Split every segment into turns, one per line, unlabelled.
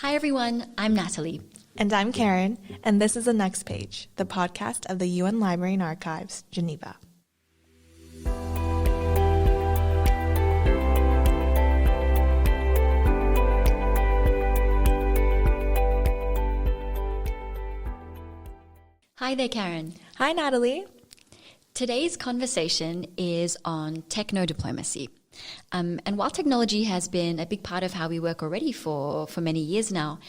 Hi everyone, I'm Natalie.
And I'm Karen, and this is The Next Page, the podcast of the UN Library and Archives, Geneva.
Hi there, Karen.
Hi, Natalie.
Today's conversation is on techno-diplomacy. And while technology has been a big part of how we work already for many years now,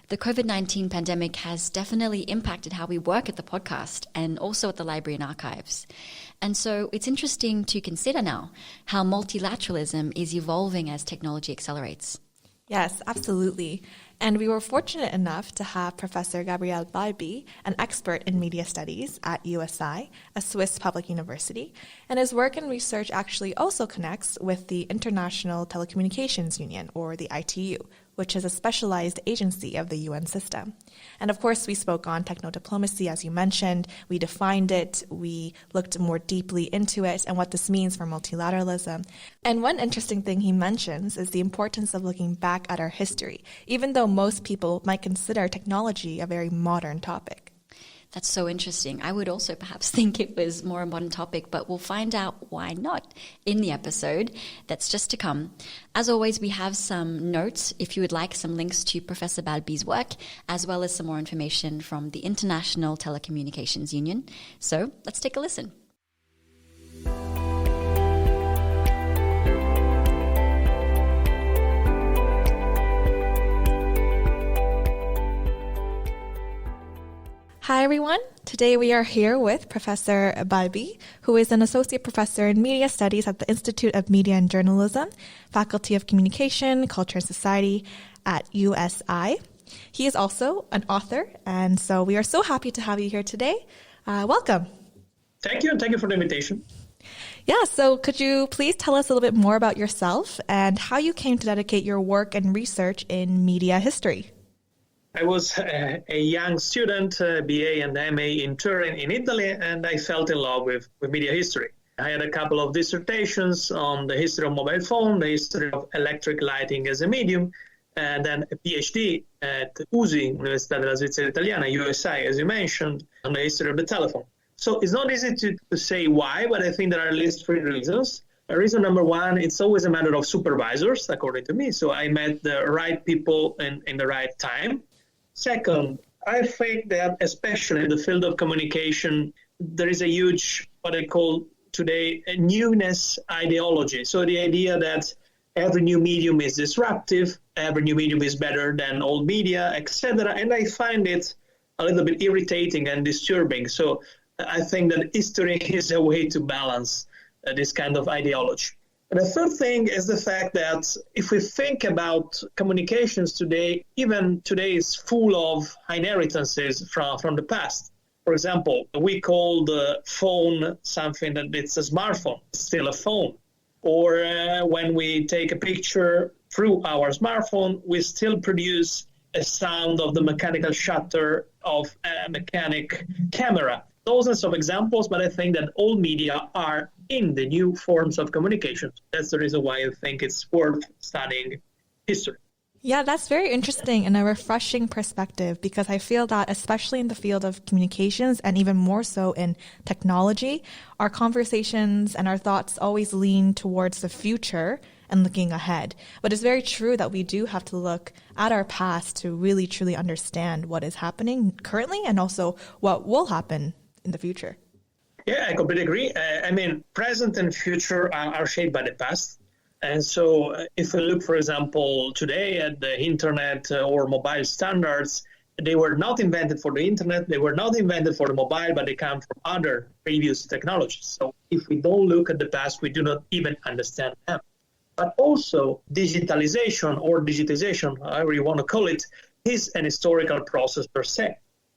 the COVID-19 pandemic has definitely impacted how we work at the podcast and also at the library and archives. And so it's interesting to consider now how multilateralism is evolving as technology accelerates.
Yes, absolutely. And we were fortunate enough to have Professor Gabriele Balbi, an expert in media studies at USI, a Swiss public university, and his work and research actually also connects with the International Telecommunications Union, or the ITU, which is a specialized agency of the UN system. And of course, we spoke on techno-diplomacy, as you mentioned. We defined it, we looked more deeply into it and what this means for multilateralism. And one interesting thing he mentions is the importance of looking back at our history, even though most people might consider technology a very modern topic.
That's so interesting. I would also perhaps think it was more a modern topic, but we'll find out why not in the episode that's just to come. As always, we have some notes if you would like, some links to Professor Balbi's work, as well as some more information from the International Telecommunications Union. So let's take a listen.
Hi everyone. Today we are here with Professor Balbi, who is an associate professor in media studies at the Institute of Media and Journalism, Faculty of Communication, Culture and Society at USI. He is also an author, and so we are so happy to have you here today. Welcome.
Thank you, and thank you for the invitation.
Yeah, so could you please tell us a little bit more about yourself and how you came to dedicate your work and research in media history?
I was a young student, BA and MA in Turin in Italy, and I fell in love with media history. I had a couple of dissertations on the history of mobile phone, the history of electric lighting as a medium, and then a PhD at USI Università della Svizzera italiana, USI, as you mentioned, on the history of the telephone. So it's not easy to say why, but I think there are at least three reasons. Reason number one, it's always a matter of supervisors, according to me. So I met the right people in the right time. Second, I think that especially in the field of communication, there is a huge, what I call today, a newness ideology. So the idea that every new medium is disruptive, every new medium is better than old media, etc. And I find it a little bit irritating and disturbing. So I think that history is a way to balance this kind of ideology. And the third thing is the fact that if we think about communications today, even today is full of inheritances from the past. For example, we call the phone something that it's a smartphone, it's still a phone. Or when we take a picture through our smartphone, we still produce a sound of the mechanical shutter of a mechanic camera. Thousands of examples, but I think that all media are in the new forms of communication. That's the reason why I think it's worth studying history.
Yeah, that's very interesting and a refreshing perspective, because I feel that especially in the field of communications and even more so in technology, our conversations and our thoughts always lean towards the future and looking ahead. But it's very true that we do have to look at our past to really truly understand what is happening currently and also what will happen in the future.
Yeah, I completely agree. I mean, present and future are shaped by the past. And so if we look, for example, today at the internet or mobile standards, they were not invented for the internet, they were not invented for the mobile, but they come from other previous technologies. So if we don't look at the past, we do not even understand them. But also digitalization or digitization, however you want to call it, is an historical process per se.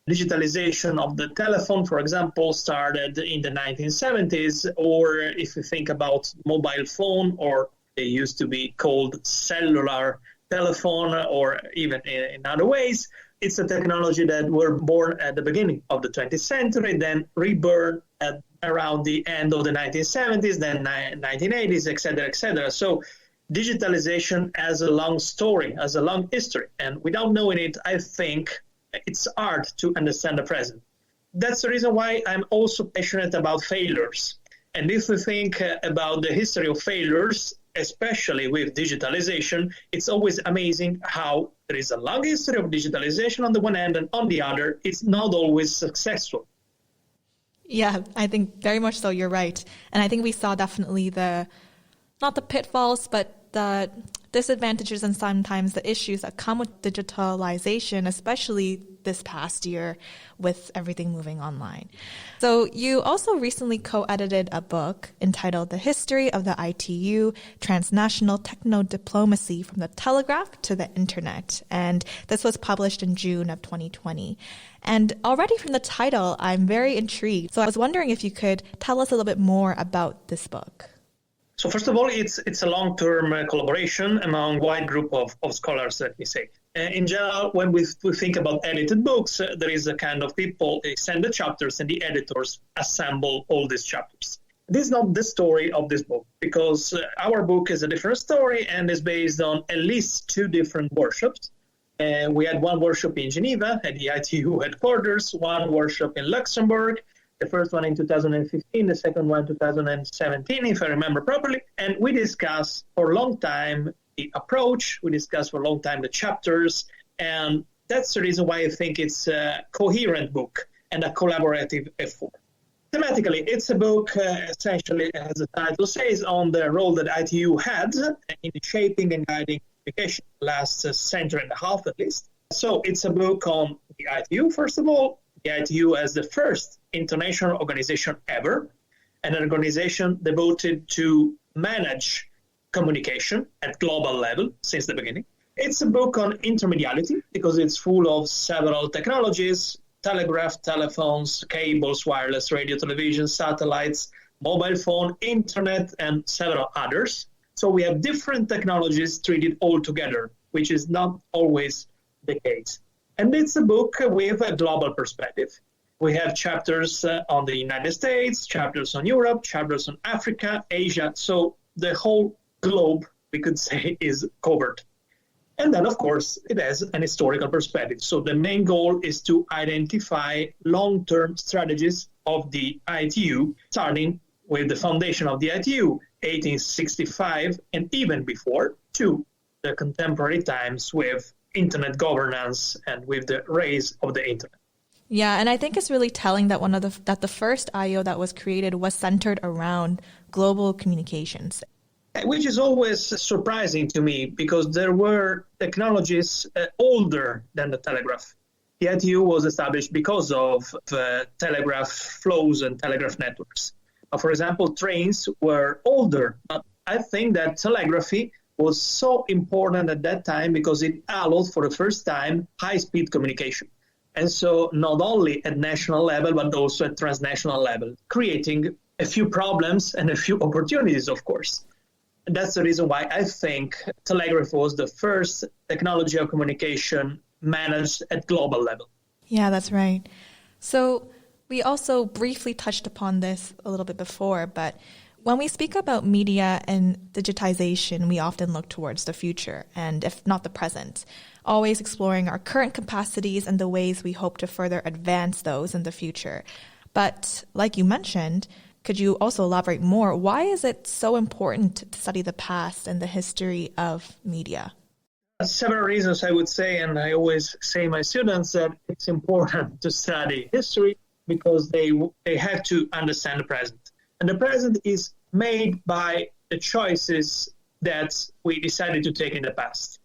Digitalization of the telephone, for example, started in the 1970s, or if you think about mobile phone, or they used to be called cellular telephone, or even in other ways, it's a technology that were born at the beginning of the 20th century, then reborn at around the end of the 1970s, then 1980s, etc., etc. So digitalization as a long story, as a long history. And without knowing it, I think it's hard to understand the present. That's the reason why I'm also passionate about failures. And if we think about the history of failures, especially with digitalization, it's always amazing how there is a long history of digitalization on the one hand, and on the other, it's not always successful.
Yeah, I think very much so. You're right. And I think we saw definitely not the pitfalls, but the disadvantages and sometimes the issues that come with digitalization, especially this past year with everything moving online. So you also recently co-edited a book entitled The History of the ITU, Transnational Techno-diplomacy from the Telegraph to the Internet. And this was published in June of 2020. And already from the title, I'm very intrigued. So I was wondering if you could tell us a little bit more about this book.
So first of all, it's a long-term collaboration among a wide group of scholars, let me say. In general, when we think about edited books, there is a kind of people, they send the chapters and the editors assemble all these chapters. This is not the story of this book, because our book is a different story and is based on at least 2 different workshops. We had one workshop in Geneva at the ITU headquarters, one workshop in Luxembourg, the first one in 2015, the second one in 2017, if I remember properly. And we discussed for a long time the approach, we discussed for a long time the chapters, and that's the reason why I think it's a coherent book and a collaborative effort. Thematically, it's a book, essentially, as the title says, on the role that ITU had in shaping and guiding communication the last century and a half at least. So it's a book on the ITU, first of all, the ITU as the first international organization ever, an organization devoted to manage communication at global level since the beginning. It's a book on intermediality because it's full of several technologies, telegraph, telephones, cables, wireless, radio, television, satellites, mobile phone, internet, and several others. So we have different technologies treated all together, which is not always the case. And it's a book with a global perspective. We have chapters on the United States, chapters on Europe, chapters on Africa, Asia. So the whole globe, we could say, is covered. And then, of course, it has an historical perspective. So the main goal is to identify long-term strategies of the ITU, starting with the foundation of the ITU, 1865, and even before, to the contemporary times with internet governance and with the rise of the internet.
Yeah, and I think it's really telling that that the first IO that was created was centered around global communications.
Which is always surprising to me because there were technologies older than the telegraph. The ITU was established because of telegraph flows and telegraph networks. For example, trains were older, but I think that telegraphy was so important at that time because it allowed for the first time high-speed communication. And so not only at national level, but also at transnational level, creating a few problems and a few opportunities, of course. And that's the reason why I think telegraphy was the first technology of communication managed at global level.
Yeah, that's right. So we also briefly touched upon this a little bit before, but when we speak about media and digitization, we often look towards the future, and if not the present, always exploring our current capacities and the ways we hope to further advance those in the future. But like you mentioned, could you also elaborate more? Why is it so important to study the past and the history of media?
Several reasons, I would say, and I always say to my students that it's important to study history because they have to understand the present. And the present is made by the choices that we decided to take in the past.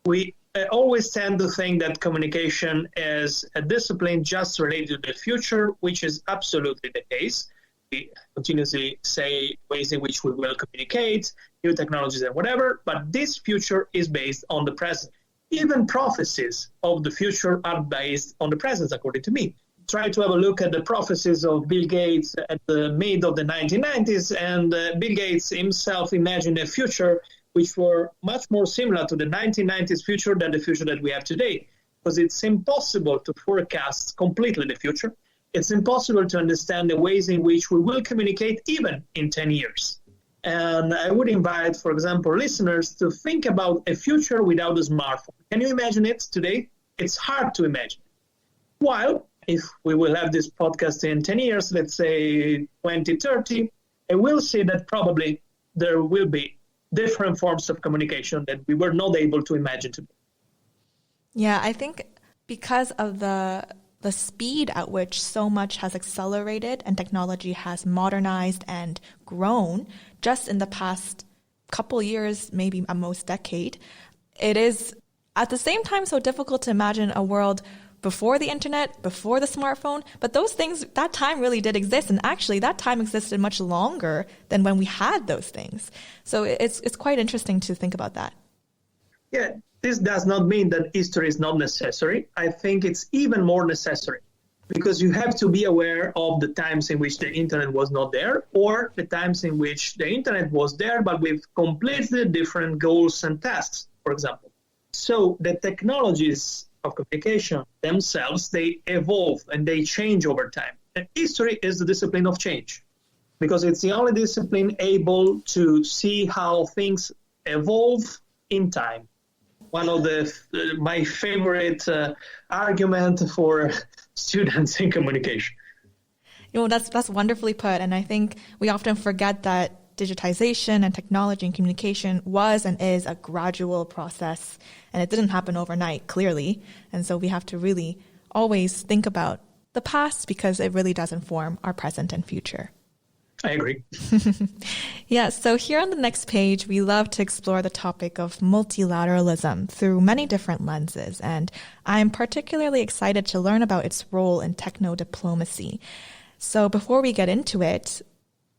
We always tend to think that communication is a discipline just related to the future, which is absolutely the case. We continuously say ways in which we will communicate, new technologies and whatever, but this future is based on the present. Even prophecies of the future are based on the present, according to me. Try to have a look at the prophecies of Bill Gates at the mid of the 1990s, and Bill Gates himself imagined a future which were much more similar to the 1990s future than the future that we have today, because it's impossible to forecast completely the future. It's impossible to understand the ways in which we will communicate even in 10 years. And I would invite, for example, listeners to think about a future without a smartphone. Can you imagine it today? It's hard to imagine. While if we will have this podcast in 10 years, let's say 2030, I will see that probably there will be different forms of communication that we were not able to imagine today.
Yeah, I think because of the speed at which so much has accelerated and technology has modernized and grown just in the past couple years, maybe at most decade, it is at the same time so difficult to imagine a world before the internet, before the smartphone, but those things, that time really did exist. And actually that time existed much longer than when we had those things. So it's quite interesting to think about that.
Yeah, this does not mean that history is not necessary. I think it's even more necessary because you have to be aware of the times in which the internet was not there or the times in which the internet was there, but with completely different goals and tasks, for example. So the technologies of communication themselves, they evolve and they change over time. And history is the discipline of change because it's the only discipline able to see how things evolve in time. One of my favorite argument for students in communication.
You know, that's wonderfully put. And I think we often forget that digitization and technology and communication was and is a gradual process, and it didn't happen overnight, clearly. And so we have to really always think about the past because it really does inform our present and future.
I agree.
Yeah, so here on the next page, we love to explore the topic of multilateralism through many different lenses, and I'm particularly excited to learn about its role in techno-diplomacy. So before we get into it,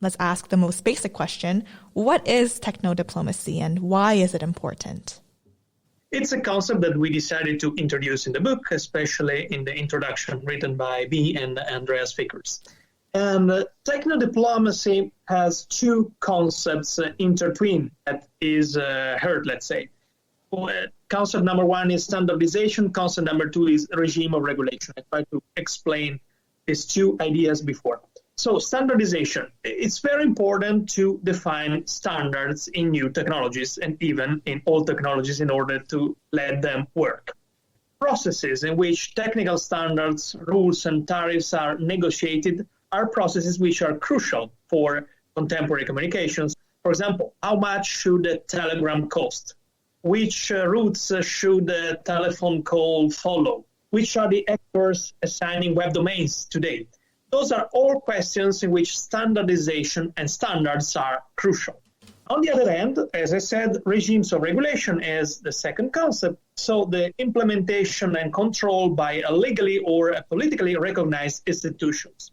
let's ask the most basic question. What is techno-diplomacy and why is it important?
It's a concept that we decided to introduce in the book, especially in the introduction written by me and Andreas Vickers. And techno-diplomacy has two concepts intertwined that is heard, let's say. Concept number one is standardization. Concept number two is regime of regulation. I tried to explain these two ideas before. So standardization, it's very important to define standards in new technologies and even in old technologies in order to let them work. Processes in which technical standards, rules, and tariffs are negotiated are processes which are crucial for contemporary communications. For example, how much should a telegram cost? Which routes should a telephone call follow? Which are the actors assigning web domains today? Those are all questions in which standardization and standards are crucial. On the other hand, as I said, regimes of regulation is the second concept. So the implementation and control by a legally or a politically recognized institutions.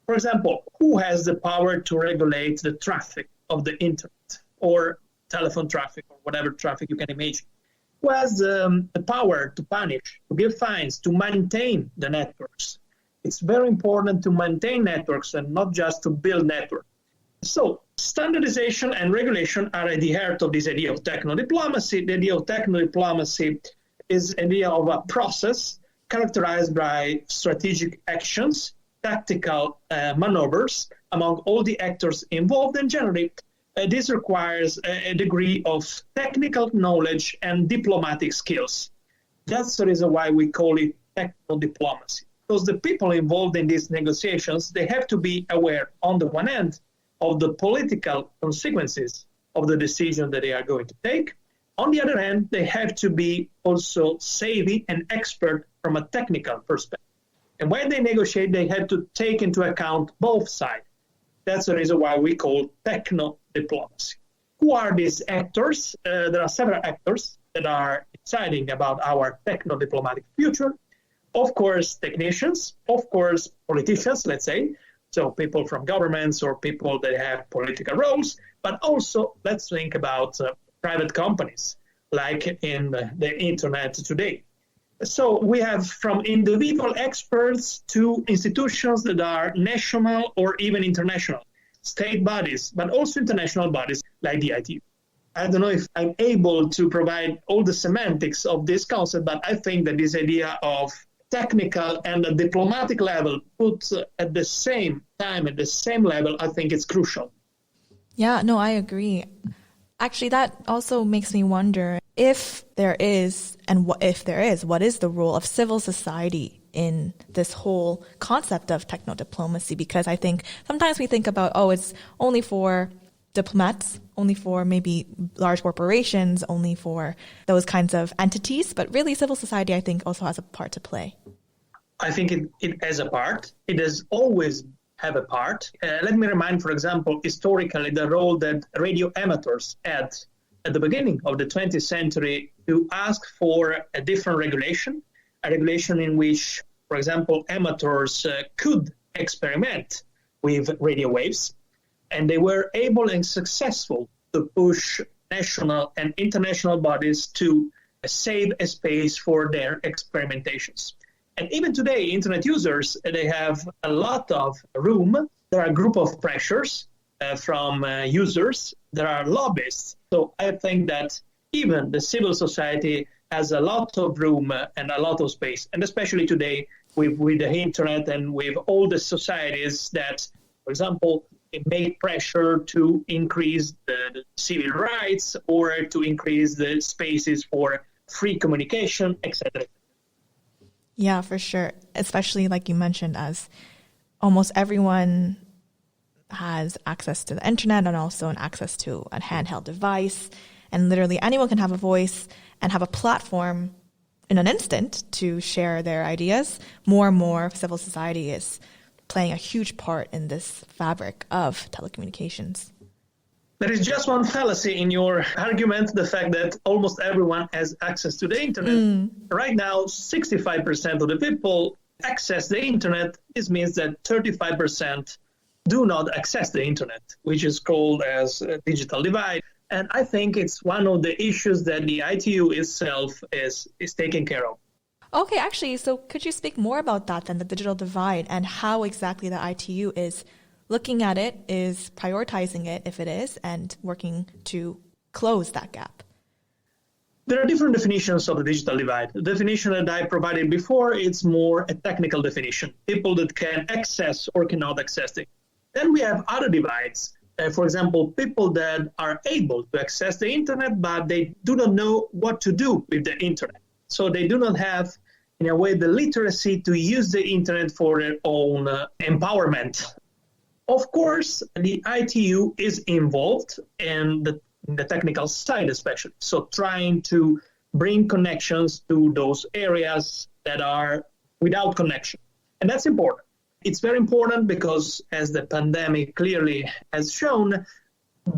For example, who has the power to regulate the traffic of the internet or telephone traffic or whatever traffic you can imagine? Who has the power to punish, to give fines, to maintain the networks? It's very important to maintain networks and not just to build networks. So standardization and regulation are at the heart of this idea of techno-diplomacy. The idea of techno-diplomacy is an idea of a process characterized by strategic actions, tactical maneuvers among all the actors involved, and generally this requires a degree of technical knowledge and diplomatic skills. That's the reason why we call it techno-diplomacy, because the people involved in these negotiations, they have to be aware, on the one hand, of the political consequences of the decision that they are going to take. On the other hand, they have to be also savvy and expert from a technical perspective. And when they negotiate, they have to take into account both sides. That's the reason why we call techno-diplomacy. Who are these actors? There are several actors that are deciding about our techno-diplomatic future. Of course, technicians. Of course, politicians, let's say. So people from governments or people that have political roles. But also, let's think about private companies, like in the internet today. So we have from individual experts to institutions that are national or even international, state bodies, but also international bodies like the ITU. I don't know if I'm able to provide all the semantics of this concept, but I think that this idea of technical and the diplomatic level put at the same time, at the same level, I think it's crucial.
Yeah, no, I agree. Actually, that also makes me wonder if there is, and if there is, what is the role of civil society in this whole concept of techno-diplomacy? Because I think sometimes we think about, oh, it's only for diplomats, only for maybe large corporations, only for those kinds of entities. But really, civil society, I think, also has a part to play.
I think it has a part. It has always have a part. Let me remind, for example, historically, the role that radio amateurs had at the beginning of the 20th century to ask for a different regulation, a regulation in which, for example, amateurs could experiment with radio waves, and they were able and successful to push national and international bodies to save a space for their experimentations. And even today, internet users, they have a lot of room. There are a group of pressures from users. There are lobbyists. So I think that even the civil society has a lot of room and a lot of space. And especially today with the internet and with all the societies that, for example, make pressure to increase the civil rights or to increase the spaces for free communication, etc.
Yeah, for sure. Especially like you mentioned, as almost everyone has access to the internet and also an access to a handheld device. And literally anyone can have a voice and have a platform in an instant to share their ideas. More and more civil society is playing a huge part in this fabric of telecommunications.
There is just one fallacy in your argument, the fact that almost everyone has access to the internet. Right now, 65% of the people access the internet. This means that 35% do not access the internet, which is called as a digital divide. And I think it's one of the issues that the ITU itself is taking care of.
Okay, actually, so could you speak more about that then, the digital divide, and how exactly the ITU is looking at it, is prioritizing it if it is, and working to close that gap?
There are different definitions of the digital divide. The definition that I provided before, it's more a technical definition. People that can access or cannot access it. Then we have other divides. For example, people that are able to access the internet, but they do not know what to do with the internet. So they do not have, in a way, the literacy to use the internet for their own empowerment. Of course, the ITU is involved in the technical side especially, so trying to bring connections to those areas that are without connection. And that's important. It's very important because, as the pandemic clearly has shown,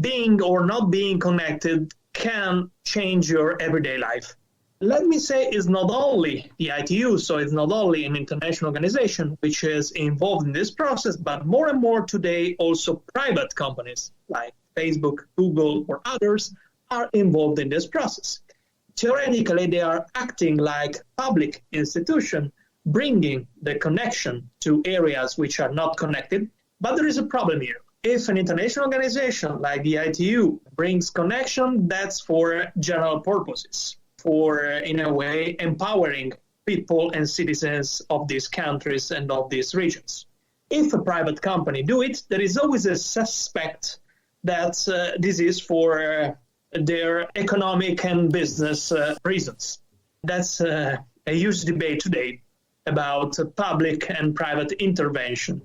being or not being connected can change your everyday life. Let me say it's not only the ITU, so it's not only an international organization which is involved in this process, but more and more today also private companies like Facebook, Google, or others are involved in this process. Theoretically, they are acting like public institutions, bringing the connection to areas which are not connected. But there is a problem here. If an international organization like the ITU brings connection, that's for general purposes, for, in a way, empowering people and citizens of these countries and of these regions. If a private company do it, there is always a suspect that this is for their economic and business reasons. That's a huge debate today about public and private intervention.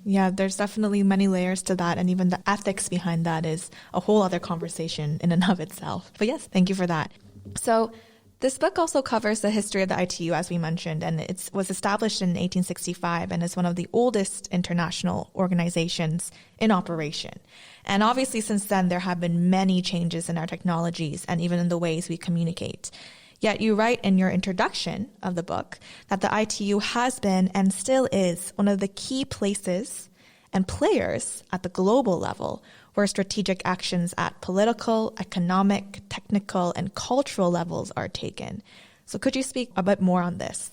Yeah, there's definitely many layers to that, and even the ethics behind that is a whole other conversation in and of itself. But yes, thank you for that. So this book also covers the history of the ITU, as we mentioned, and it was established in 1865 and is one of the oldest international organizations in operation. And obviously since then, there have been many changes in our technologies and even in the ways we communicate. Yet you write in your introduction of the book that the ITU has been and still is one of the key places and players at the global level where strategic actions at political, economic, technical, and cultural levels are taken. So could you speak a bit more on this?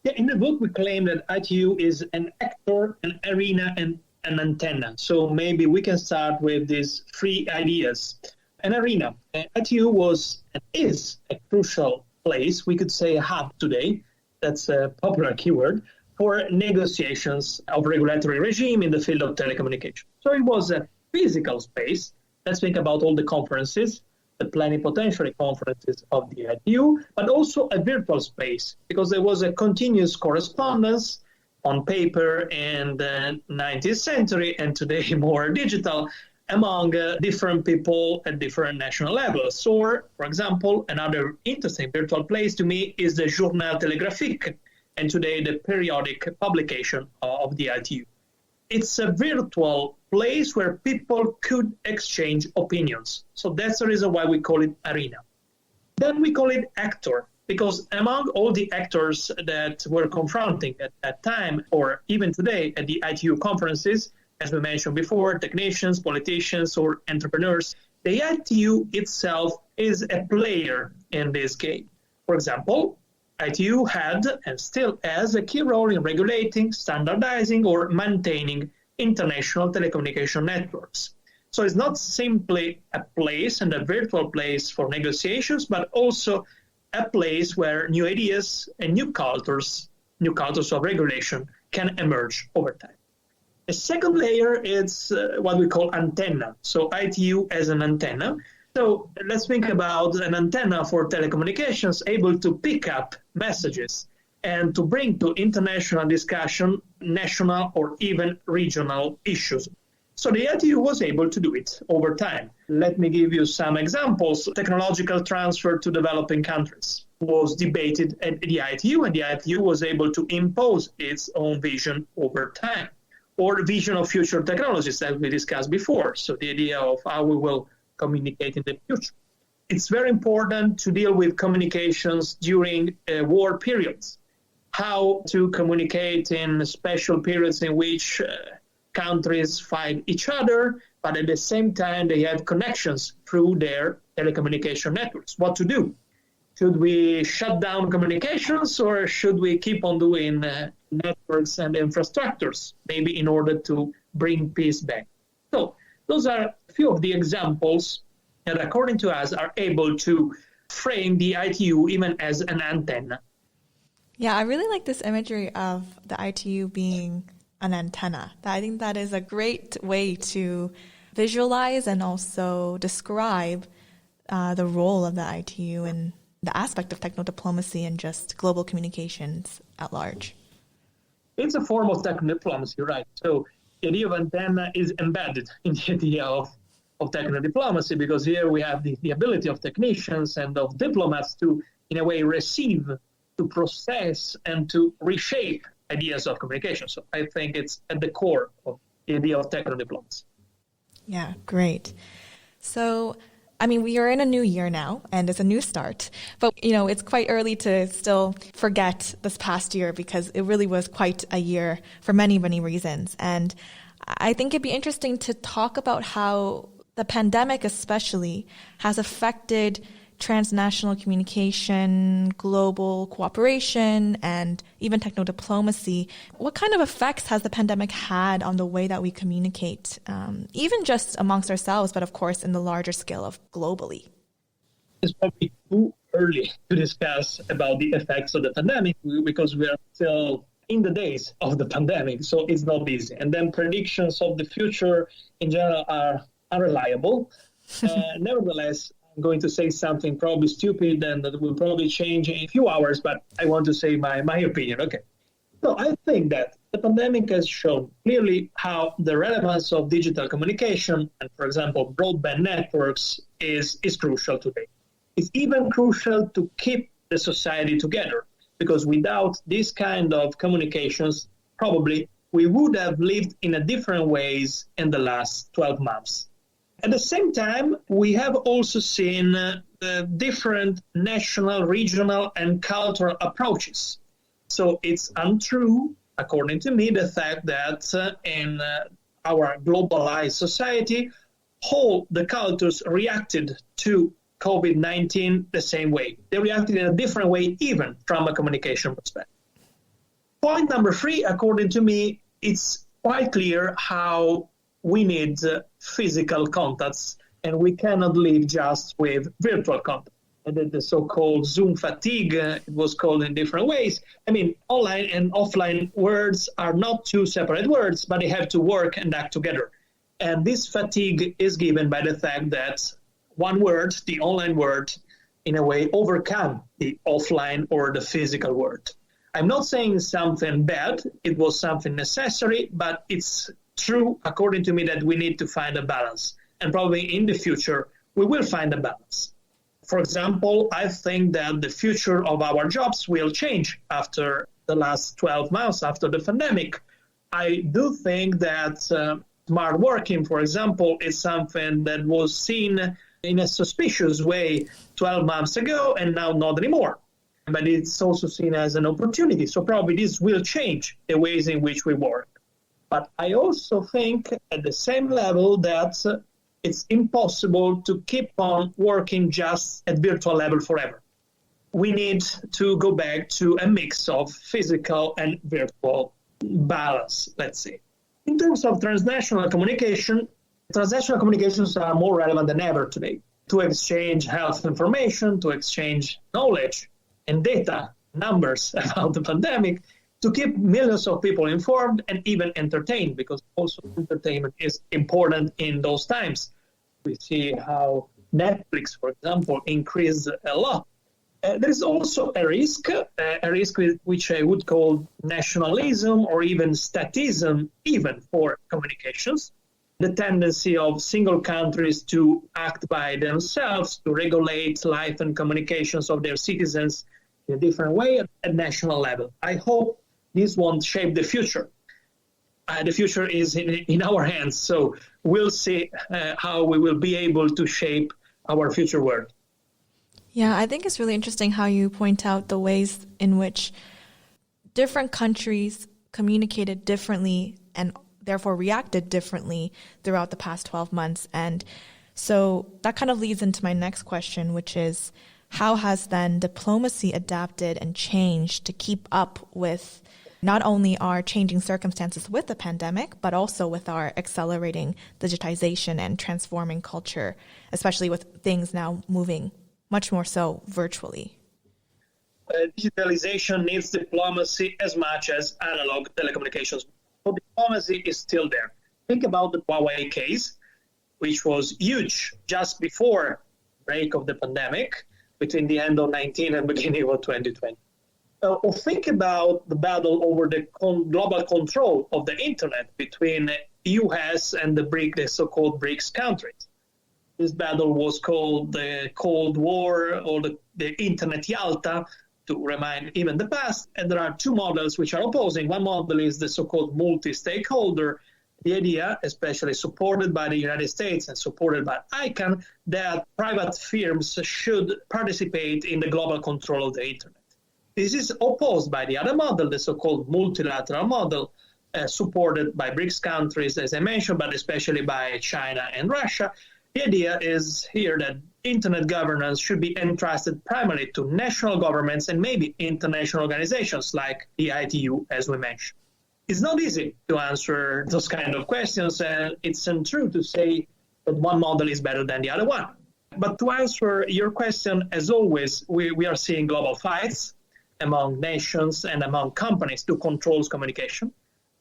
Yeah, in the book, we claim that ITU is an actor, an arena, and an antenna. So maybe we can start with these three ideas. An arena. ITU was and is a crucial place, we could say a hub today, that's a popular keyword, for negotiations of regulatory regime in the field of telecommunications. So it was physical space. Let's think about all the conferences, the plenipotentiary conferences of the ITU, but also a virtual space, because there was a continuous correspondence on paper in the 19th century and today more digital among different people at different national levels. Or, for example, another interesting virtual place to me is the Journal Télégraphique, and today the periodic publication of the ITU. It's a virtual place where people could exchange opinions. So that's the reason why we call it arena. Then we call it actor, because among all the actors that were confronting at that time, or even today at the ITU conferences, as we mentioned before, technicians, politicians, or entrepreneurs, the ITU itself is a player in this game. For example, ITU had and still has a key role in regulating, standardizing, or maintaining international telecommunication networks. So it's not simply a place and a virtual place for negotiations, but also a place where new ideas and new cultures of regulation can emerge over time. The second layer is what we call antenna. So ITU as an antenna. So let's think about an antenna for telecommunications able to pick up messages and to bring to international discussion national or even regional issues. So the ITU was able to do it over time. Let me give you some examples. Technological transfer to developing countries was debated at the ITU, and the ITU was able to impose its own vision over time. Or the vision of future technologies that we discussed before. So the idea of how we will communicate in the future. It's very important to deal with communications during war periods. How to communicate in special periods in which countries fight each other, but at the same time they have connections through their telecommunication networks. What to do? Should we shut down communications, or should we keep on doing networks and infrastructures, maybe in order to bring peace back? So those are a few of the examples that, according to us, are able to frame the ITU even as an antenna.
Yeah, I really like this imagery of the ITU being an antenna. I think that is a great way to visualize and also describe the role of the ITU and the aspect of techno-diplomacy and just global communications at large.
It's a form of techno-diplomacy, right? So the idea of antenna is embedded in the idea of techno-diplomacy, because here we have the ability of technicians and of diplomats to, in a way, receive, to process, and to reshape ideas of communication. So I think it's at the core of the idea of techno-diplomacy.
Yeah, great. So, I mean, we are in a new year now, and it's a new start. But, it's quite early to still forget this past year, because it really was quite a year for many, many reasons. And I think it'd be interesting to talk about how the pandemic especially has affected transnational communication, global cooperation, and even techno-diplomacy. What kind of effects has the pandemic had on the way that we communicate, even just amongst ourselves, but of course in the larger scale of globally?
It's probably too early to discuss about the effects of the pandemic, because we are still in the days of the pandemic, so it's not easy. And then predictions of the future in general are unreliable. Nevertheless, I'm going to say something probably stupid and that will probably change in a few hours, but I want to say my opinion. Okay. So I think that the pandemic has shown clearly how the relevance of digital communication and, for example, broadband networks is crucial today. It's even crucial to keep the society together, because without this kind of communications, probably we would have lived in a different ways in the last 12 months. At the same time, we have also seen different national, regional, and cultural approaches. So it's untrue, according to me, the fact that in our globalized society, all the cultures reacted to COVID-19 the same way. They reacted in a different way, even from a communication perspective. Point number 3, according to me, it's quite clear how we need physical contacts, and we cannot live just with virtual contact. And the so-called Zoom fatigue, it was called in different ways. I mean, online and offline words are not two separate words, but they have to work and act together. And this fatigue is given by the fact that one word, the online world, in a way overcome the offline or the physical world. I'm not saying something bad, it was something necessary, but it's true, according to me, that we need to find a balance. And probably in the future, we will find a balance. For example, I think that the future of our jobs will change after the last 12 months, after the pandemic. I do think that smart working, for example, is something that was seen in a suspicious way 12 months ago and now not anymore. But it's also seen as an opportunity. So probably this will change the ways in which we work. But I also think at the same level that it's impossible to keep on working just at virtual level forever. We need to go back to a mix of physical and virtual balance, let's say. In terms of transnational communications are more relevant than ever today to exchange health information, to exchange knowledge and data, numbers about the pandemic, to keep millions of people informed and even entertained, because also entertainment is important in those times. We see how Netflix, for example, increased a lot. There is also a risk which I would call nationalism or even statism, even for communications. The tendency of single countries to act by themselves, to regulate life and communications of their citizens in a different way at national level. I hope this won't shape the future. The future is in our hands, so we'll see how we will be able to shape our future world.
Yeah, I think it's really interesting how you point out the ways in which different countries communicated differently and therefore reacted differently throughout the past 12 months. And so that kind of leads into my next question, which is, how has then diplomacy adapted and changed to keep up with not only our changing circumstances with the pandemic, but also with our accelerating digitization and transforming culture, especially with things now moving much more so virtually?
Digitalization needs diplomacy as much as analog telecommunications. So diplomacy is still there. Think about the Huawei case, which was huge just before the break of the pandemic, between the end of 19 and beginning of 2020. Or think about the battle over the global control of the internet between the US and the so-called BRICS countries. This battle was called the Cold War or the Internet Yalta, to remind even the past. And there are two models which are opposing. One model is the so-called multi-stakeholder, the idea, especially supported by the United States and supported by ICANN, that private firms should participate in the global control of the internet. This is opposed by the other model, the so-called multilateral model, supported by BRICS countries, as I mentioned, but especially by China and Russia. The idea is here that internet governance should be entrusted primarily to national governments and maybe international organizations like the ITU, as we mentioned. It's not easy to answer those kind of questions, and it's untrue to say that one model is better than the other one. But to answer your question, as always, we are seeing global fights among nations and among companies to control communication.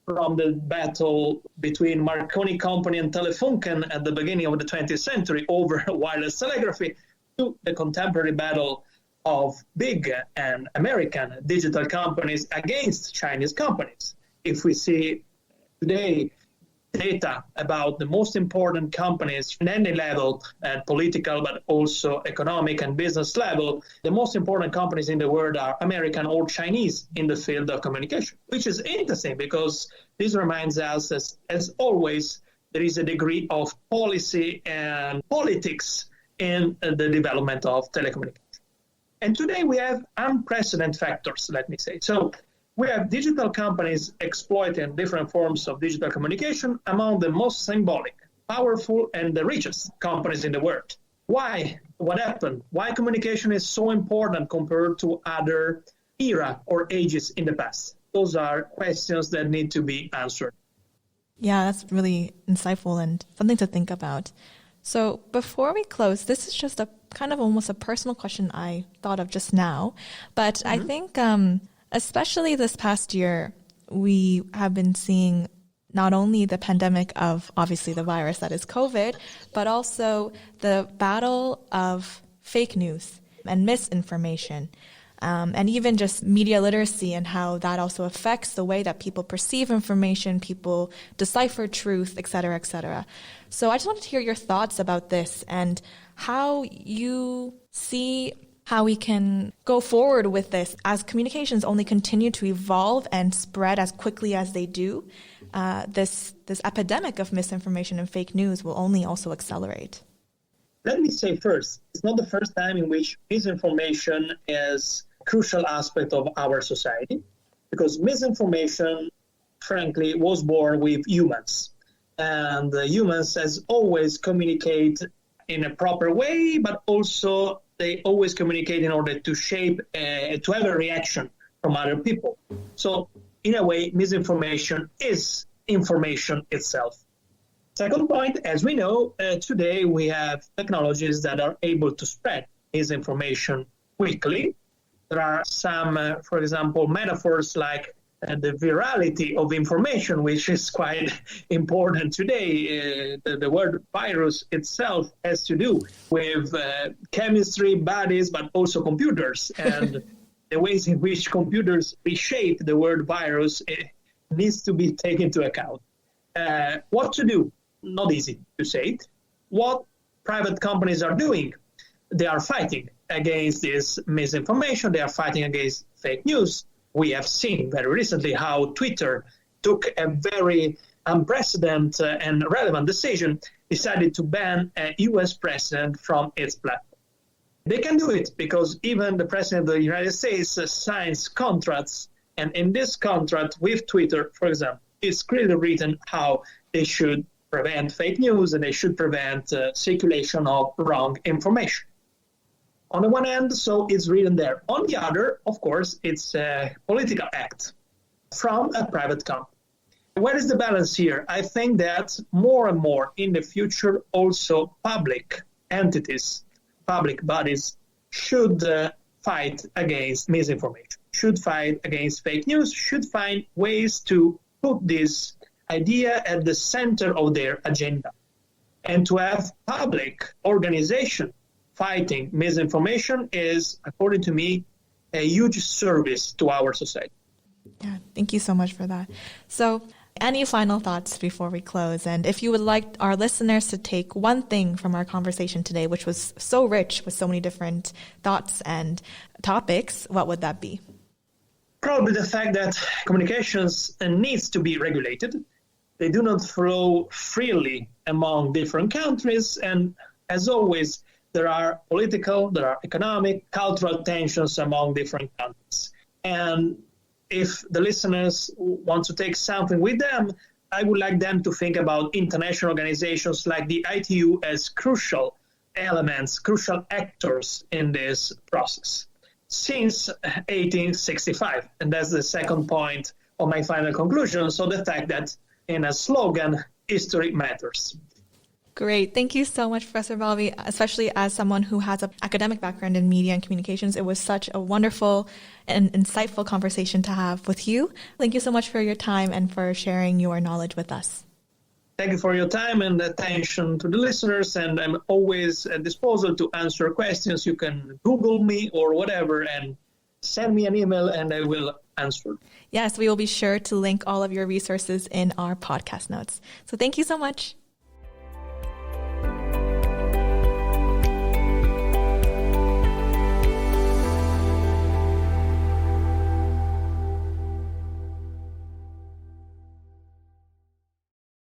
From the battle between Marconi Company and Telefunken at the beginning of the 20th century over wireless telegraphy to the contemporary battle of big and American digital companies against Chinese companies. If we see today data about the most important companies in any level, at political but also economic and business level, the most important companies in the world are American or Chinese in the field of communication, which is interesting because this reminds us that, as always, there is a degree of policy and politics in the development of telecommunications. And today we have unprecedented factors, let me say. So we have digital companies exploiting different forms of digital communication among the most symbolic, powerful, and the richest companies in the world. Why? What happened? Why communication is so important compared to other era or ages in the past? Those are questions that need to be answered.
Yeah, that's really insightful and something to think about. So before we close, this is just a kind of almost a personal question I thought of just now, but I think especially this past year, we have been seeing not only the pandemic of obviously the virus that is COVID, but also the battle of fake news and misinformation, and even just media literacy and how that also affects the way that people perceive information, people decipher truth, et cetera, et cetera. So I just wanted to hear your thoughts about this and how you see how we can go forward with this as communications only continue to evolve and spread as quickly as they do. This epidemic of misinformation and fake news will only also accelerate.
Let me say first, it's not the first time in which misinformation is a crucial aspect of our society, because misinformation, frankly, was born with humans. And humans has always communicate in a proper way, but also they always communicate in order to shape, to have a reaction from other people. So in a way, misinformation is information itself. Second point, as we know, today we have technologies that are able to spread misinformation quickly. There are some, for example, metaphors like the virality of information, which is quite important today. The word virus itself has to do with chemistry, bodies, but also computers. And the ways in which computers reshape the word virus needs to be taken into account. What to do? Not easy to say it. What private companies are doing? They are fighting against this misinformation. They are fighting against fake news. We have seen very recently how Twitter took a very unprecedented and relevant decision, decided to ban a US president from its platform. They can do it because even the president of the United States signs contracts, and in this contract with Twitter, for example, it's clearly written how they should prevent fake news and they should prevent circulation of wrong information. On the one hand, so it's written there. On the other, of course, it's a political act from a private company. Where is the balance here? I think that more and more in the future, also public entities, public bodies should fight against misinformation, should fight against fake news, should find ways to put this idea at the center of their agenda. And to have public organization fighting misinformation is, according to me, a huge service to our society.
Yeah, thank you so much for that. So any final thoughts before we close? And if you would like our listeners to take one thing from our conversation today, which was so rich with so many different thoughts and topics, what would that be?
Probably the fact that communications needs to be regulated. They do not flow freely among different countries. And as always, there are political, there are economic, cultural tensions among different countries. And if the listeners want to take something with them, I would like them to think about international organizations like the ITU as crucial elements, crucial actors in this process since 1865. And that's the second point of my final conclusion. So the fact that in a slogan, history matters.
Great. Thank you so much, Professor Balbi, especially as someone who has an academic background in media and communications. It was such a wonderful and insightful conversation to have with you. Thank you so much for your time and for sharing your knowledge with us.
Thank you for your time and attention to the listeners, and I'm always at disposal to answer questions. You can Google me or whatever and send me an email and I will answer.
Yes, we will be sure to link all of your resources in our podcast notes. So thank you so much.